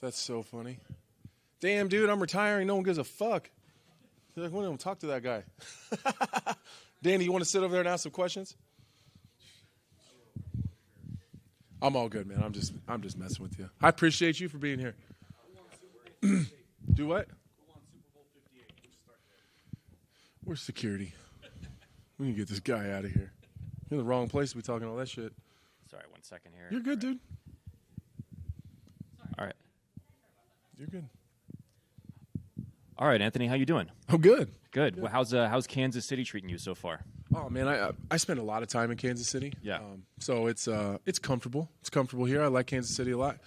That's so funny. Damn, dude, I'm retiring. No one gives a fuck. They're like, we don't talk to that guy. Danny, you want to sit over there and ask some questions? I'm all good, man. I'm just messing with you. I appreciate you for being here. Do what? Where's security? We need to get this guy out of here. You're in the wrong place to be talking all that shit. Sorry, 1 second here. You're good, dude. All right. You're good. All right, Anthony, how you doing? I'm good. Good. Well, how's Kansas City treating you so far? Oh man, I spent a lot of time in Kansas City. Yeah. So it's comfortable. It's comfortable here. I like Kansas City a lot.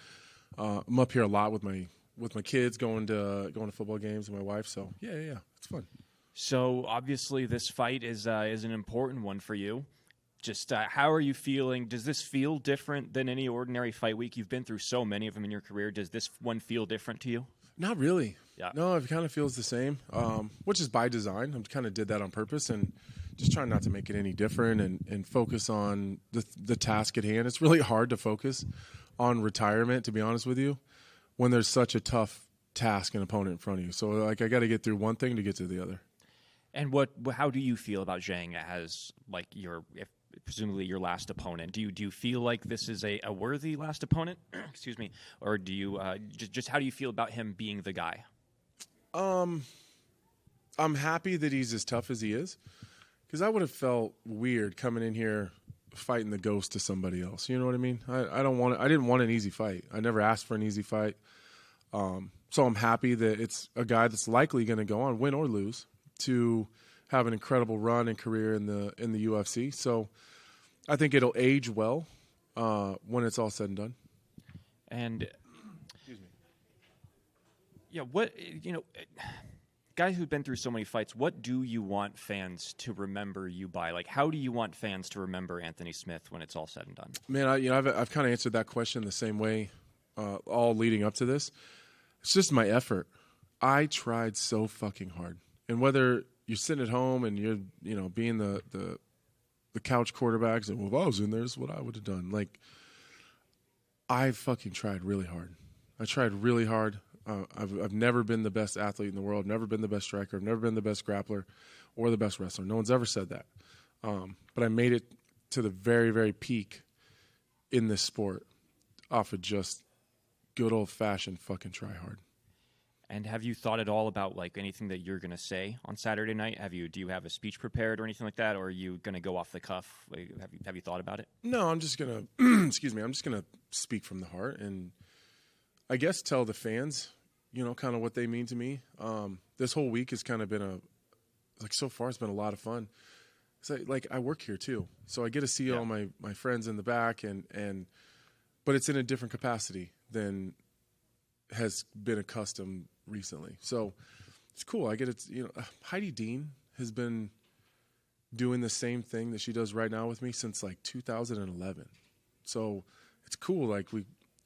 I'm up here a lot with my kids going to football games with my wife. So yeah, it's fun. So obviously this fight is an important one for you. Just how are you feeling? Does this feel different than any ordinary fight week? You've been through so many of them in your career. Does this one feel different to you? Not really. Yeah. No, it kind of feels the same, which is by design. I kind of did that on purpose and just trying not to make it any different and focus on the task at hand. It's really hard to focus on retirement, to be honest with you, when there's such a tough task and opponent in front of you. So, like, I got to get through one thing to get to the other. And how do you feel about Zhang as, like, presumably your last opponent? Do you feel like this is a worthy last opponent? Excuse me. Or do you just how do you feel about him being the guy? I'm happy that he's as tough as he is, because I would have felt weird coming in here fighting the ghost to somebody else. You know what I mean? I didn't want an easy fight. I never asked for an easy fight. So I'm happy that it's a guy that's likely going to go on, win or lose, to have an incredible run and career in the UFC. So I think it'll age well when it's all said and done. And yeah, guys who've been through so many fights, what do you want fans to remember you by? Like, how do you want fans to remember Anthony Smith when it's all said and done? Man, I've kind of answered that question the same way all leading up to this. It's just my effort. I tried so fucking hard. And whether you're sitting at home and you're, being the couch quarterbacks and, well, if I was in there, this is what I would have done. Like, I fucking tried really hard. I tried really hard. I've never been the best athlete in the world. I've never been the best striker. I've never been the best grappler or the best wrestler. No one's ever said that. But I made it to the very, very peak in this sport off of just good old-fashioned fucking try hard. And have you thought at all about, like, anything that you're going to say on Saturday night? Do you have a speech prepared or anything like that, or are you going to go off the cuff? Have you thought about it? No, I'm just going to excuse me. I'm just going to speak from the heart and I guess tell the fans, kind of what they mean to me. This whole week has kind of been so far it's been a lot of fun. So, like, I work here too, so I get to see all my friends in the back, but it's in a different capacity than has been accustomed recently. So it's cool. I get it. Heidi Dean has been doing the same thing that she does right now with me since like 2011. So it's cool. Like, we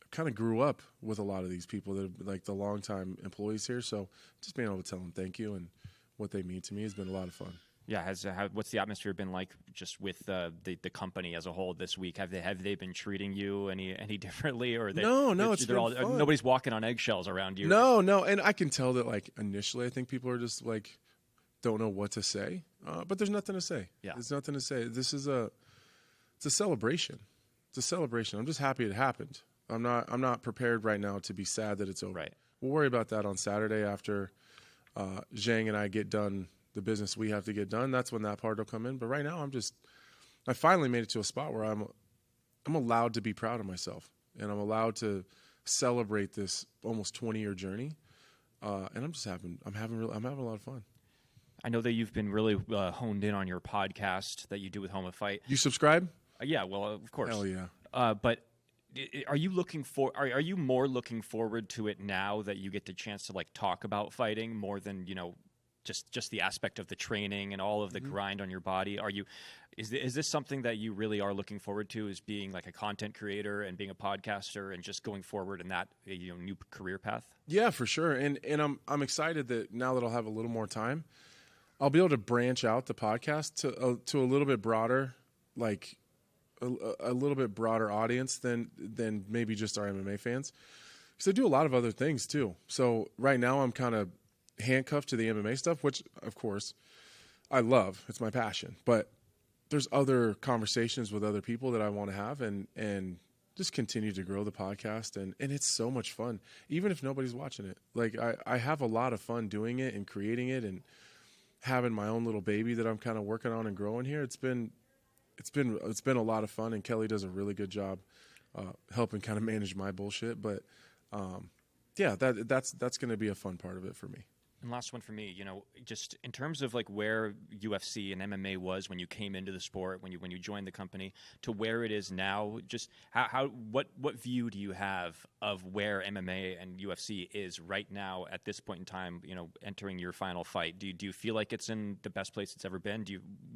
kind of grew up with a lot of these people that are like the longtime employees here. So just being able to tell them thank you and what they mean to me has been a lot of fun. Yeah, what's the atmosphere been like just with the company as a whole this week? Have they been treating you any differently, or no? It's been fun. Nobody's walking on eggshells around you. No, and I can tell that, like, initially I think people are just like don't know what to say, but there's nothing to say. Yeah, there's nothing to say. It's a celebration. It's a celebration. I'm just happy it happened. I'm not prepared right now to be sad that it's over. Right. We'll worry about that on Saturday after Zhang and I get done the business we have to get done. That's when that part will come in. But right now, I finally made it to a spot where I'm allowed to be proud of myself, and I'm allowed to celebrate this almost 20-year journey. And I'm having a lot of fun. I know that you've been really honed in on your podcast that you do with Home of Fight. You subscribe? Yeah, well, of course. Hell yeah. But are you are you more looking forward to it now that you get the chance to, like, talk about fighting more than, just the aspect of the training and all of the grind on your body? Is this something that you really are looking forward to, is being like a content creator and being a podcaster and just going forward in that new career path? Yeah, for sure. And I'm excited that now that I'll have a little more time, I'll be able to branch out the podcast to a little bit broader, like a little bit broader audience than maybe just our MMA fans. because I do a lot of other things too. So right now I'm kind of handcuffed to the MMA stuff, which of course I love. It's my passion. But there's other conversations with other people that I want to have and just continue to grow the podcast. And it's so much fun, even if nobody's watching it. Like I have a lot of fun doing it and creating it and having my own little baby that I'm kind of working on and growing here. It's been a lot of fun, and Kelly does a really good job helping kind of manage my bullshit. But yeah, that's going to be a fun part of it for me. And last one for me, just in terms of like where UFC and MMA was when you came into the sport, when you joined the company, to where it is now, just what view do you have of where MMA and UFC is right now at this point in time? Entering your final fight, do you feel like it's in the best place it's ever been?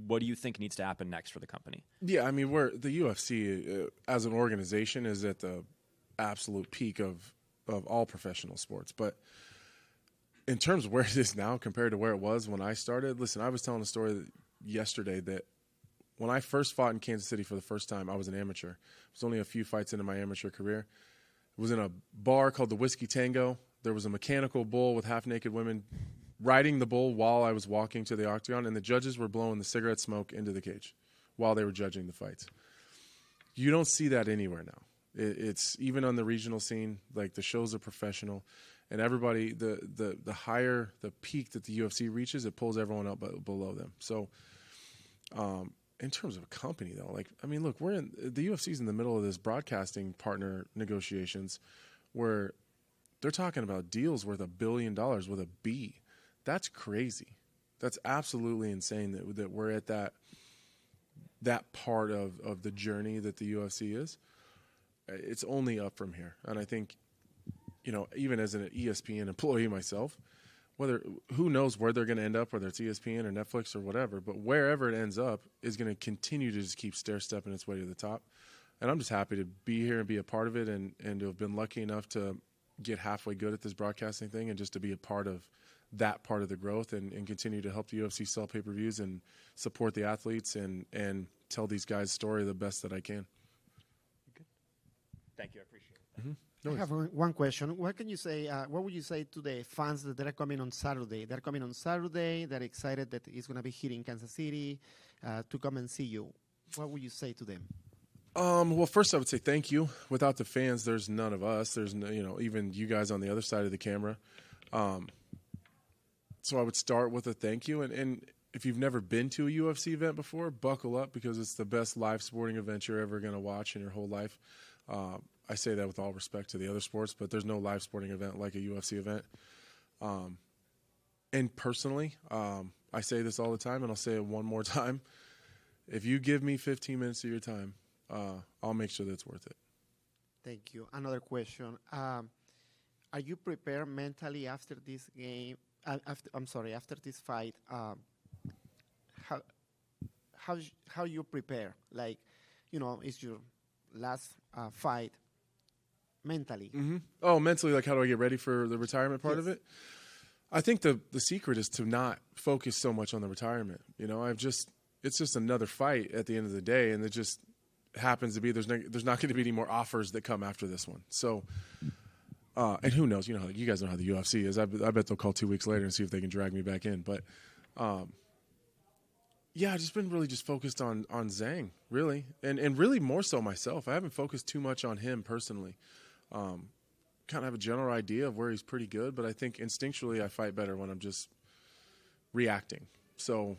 What do you think needs to happen next for the company? Yeah, I mean, the UFC as an organization is at the absolute peak of all professional sports, but in terms of where it is now compared to where it was when I started, listen, I was telling a story yesterday that when I first fought in Kansas City for the first time, I was an amateur. It was only a few fights into my amateur career. It was in a bar called the Whiskey Tango. There was a mechanical bull with half-naked women riding the bull while I was walking to the octagon, and the judges were blowing the cigarette smoke into the cage while they were judging the fights. You don't see that anywhere now. It's even on the regional scene, like the shows are professional. And everybody, the higher the peak that the UFC reaches, it pulls everyone up below them. So, in terms of a company, though, look, the UFC's in the middle of this broadcasting partner negotiations, where they're talking about deals worth $1 billion with a B. That's crazy. That's absolutely insane that we're at that part of the journey that the UFC is. It's only up from here, and I think, even as an ESPN employee myself, who knows where they're going to end up, whether it's ESPN or Netflix or whatever, but wherever it ends up is going to continue to just keep stair-stepping its way to the top. And I'm just happy to be here and be a part of it and to have been lucky enough to get halfway good at this broadcasting thing and just to be a part of that part of the growth and continue to help the UFC sell pay-per-views and support the athletes and tell these guys' story the best that I can. Good. Thank you. I appreciate it. Mm-hmm. I have one question. What can you say? What would you say to the fans that are coming on Saturday? They're coming on Saturday. They're excited that it's going to be here in Kansas City to come and see you. What would you say to them? Well, first I would say thank you. Without the fans, there's none of us. There's even you guys on the other side of the camera. So I would start with a thank you. And if you've never been to a UFC event before, buckle up because it's the best live sporting event you're ever going to watch in your whole life. I say that with all respect to the other sports, but there's no live sporting event like a UFC event. And personally, I say this all the time, and I'll say it one more time. If you give me 15 minutes of your time, I'll make sure that it's worth it. Thank you. Another question. Are you prepared mentally after this game? After this fight, how you prepare? It's your last fight. Mentally. Mm-hmm. Oh, mentally, like how do I get ready for the retirement part of it? I think the secret is to not focus so much on the retirement. It's just another fight at the end of the day, and it just happens to be there's not going to be any more offers that come after this one. So, and who knows? You guys know how the UFC is. I bet they'll call 2 weeks later and see if they can drag me back in. But yeah, I've just been really just focused on Zhang, really, and really more so myself. I haven't focused too much on him personally. Kind of have a general idea of where he's pretty good, but I think instinctually I fight better when I'm just reacting. So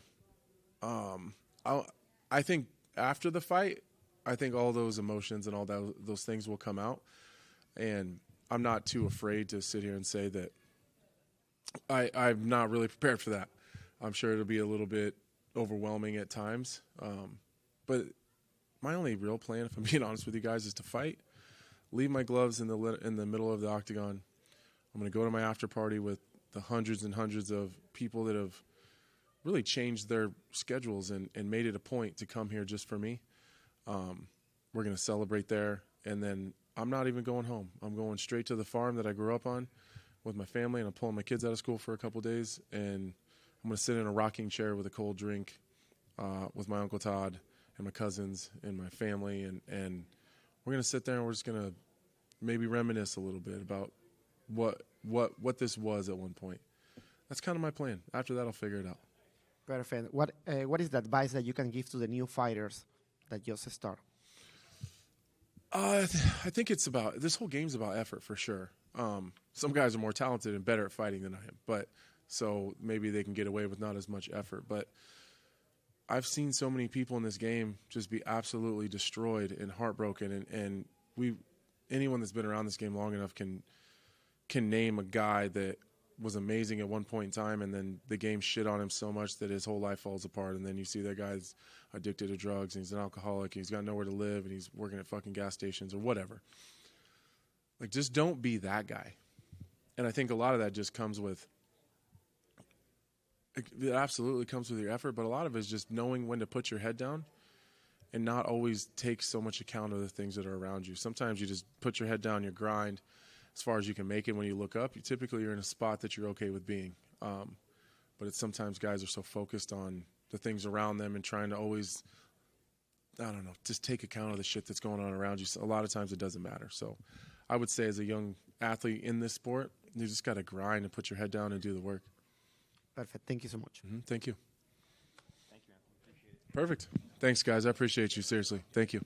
I think after the fight, I think all those emotions and all those things will come out, and I'm not too afraid to sit here and say that I'm not really prepared for that. I'm sure it'll be a little bit overwhelming at times, but my only real plan, if I'm being honest with you guys, is to fight. Leave my gloves in the middle of the octagon. I'm going to go to my after party with the hundreds and hundreds of people that have really changed their schedules and made it a point to come here just for me. We're going to celebrate there, and then I'm not even going home. I'm going straight to the farm that I grew up on with my family, and I'm pulling my kids out of school for a couple of days, and I'm going to sit in a rocking chair with a cold drink with my Uncle Todd and my cousins and my family, and we're going to sit there and we're just going to maybe reminisce a little bit about what this was at one point. That's kind of my plan. After that, I'll figure it out. Perfect. What is the advice that you can give to the new fighters that just start? I think it's about, this whole game's about effort for sure. Some guys are more talented and better at fighting than I am, but so maybe they can get away with not as much effort. But I've seen so many people in this game just be absolutely destroyed and heartbroken, and anyone that's been around this game long enough can name a guy that was amazing at one point in time, and then the game shit on him so much that his whole life falls apart, and then you see that guy's addicted to drugs, and he's an alcoholic, and he's got nowhere to live, and he's working at fucking gas stations or whatever. Like, just don't be that guy. And I think a lot of that just comes with, it absolutely comes with your effort, but a lot of it is just knowing when to put your head down and not always take so much account of the things that are around you. Sometimes you just put your head down, you grind as far as you can make it. When you look up, you're in a spot that you're okay with being. But it's sometimes guys are so focused on the things around them and trying to always, I don't know, just take account of the shit that's going on around you. So a lot of times it doesn't matter. So I would say as a young athlete in this sport, you just got to grind and put your head down and do the work. Perfect. Thank you so much. Thank you. Thank you, Anthony. Appreciate it. Perfect. Thanks, guys. I appreciate you. Seriously. Thank you.